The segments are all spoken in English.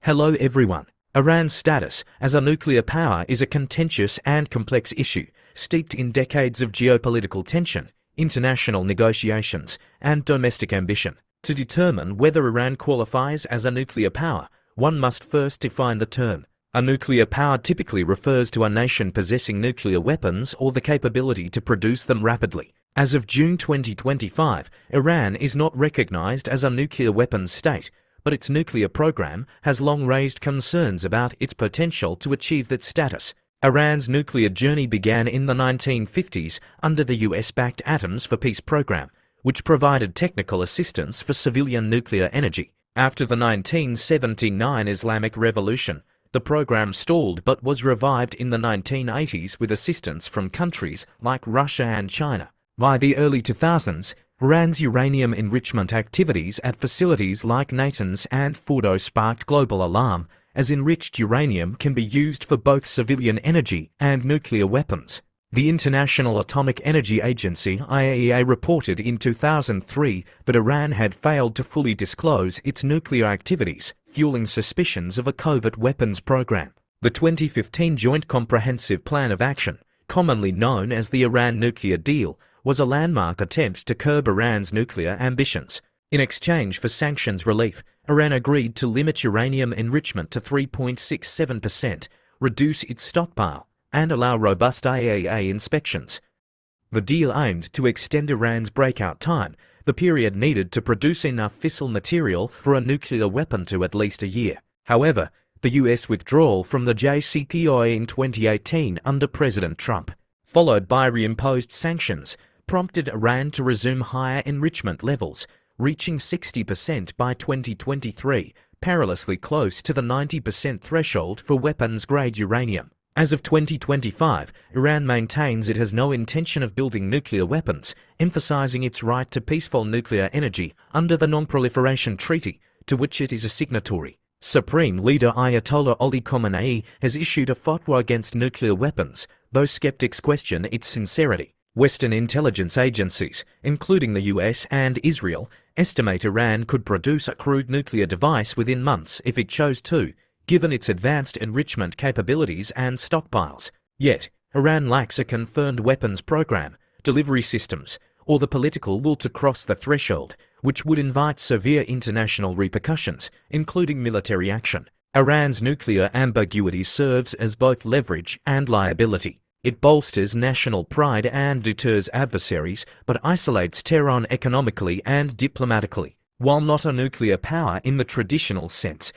Hello everyone. Iran's status as a nuclear power is a contentious and complex issue, steeped in decades of geopolitical tension, international negotiations, and domestic ambition. To determine whether Iran qualifies as a nuclear power, one must first define the term. A nuclear power typically refers to a nation possessing nuclear weapons or the capability to produce them rapidly. As of June 2025, Iran is not recognized as a nuclear weapons state, but its nuclear program has long raised concerns about its potential to achieve that status. Iran's nuclear journey began in the 1950s under the US-backed Atoms for Peace program, which provided technical assistance for civilian nuclear energy. After the 1979 Islamic Revolution, the program stalled but was revived in the 1980s with assistance from countries like Russia and China. By the early 2000s, Iran's uranium enrichment activities at facilities like Natanz and Fordo sparked global alarm, as enriched uranium can be used for both civilian energy and nuclear weapons. The International Atomic Energy Agency (IAEA) reported in 2003 that Iran had failed to fully disclose its nuclear activities, fueling suspicions of a covert weapons program. The 2015 Joint Comprehensive Plan of Action, commonly known as the Iran Nuclear Deal, was a landmark attempt to curb Iran's nuclear ambitions. In exchange for sanctions relief, Iran agreed to limit uranium enrichment to 3.67%, reduce its stockpile, and allow robust IAEA inspections. The deal aimed to extend Iran's breakout time, the period needed to produce enough fissile material for a nuclear weapon, to at least a year. However, the US withdrawal from the JCPOA in 2018 under President Trump, followed by reimposed sanctions, prompted Iran to resume higher enrichment levels, reaching 60% by 2023, perilously close to the 90% threshold for weapons-grade uranium. As of 2025, Iran maintains it has no intention of building nuclear weapons, emphasizing its right to peaceful nuclear energy under the Non-Proliferation Treaty, to which it is a signatory. Supreme Leader Ayatollah Ali Khamenei has issued a fatwa against nuclear weapons, though skeptics question its sincerity. Western intelligence agencies, including the US and Israel, estimate Iran could produce a crude nuclear device within months if it chose to, given its advanced enrichment capabilities and stockpiles. Yet, Iran lacks a confirmed weapons program, delivery systems, or the political will to cross the threshold, which would invite severe international repercussions, including military action. Iran's nuclear ambiguity serves as both leverage and liability. It bolsters national pride and deters adversaries, but isolates Tehran economically and diplomatically. While not a nuclear power in the traditional sense,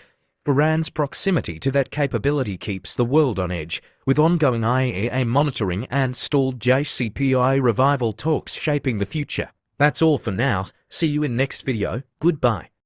Iran's proximity to that capability keeps the world on edge, with ongoing IAEA monitoring and stalled JCPOA revival talks shaping the future. That's all for now. See you in next video. Goodbye.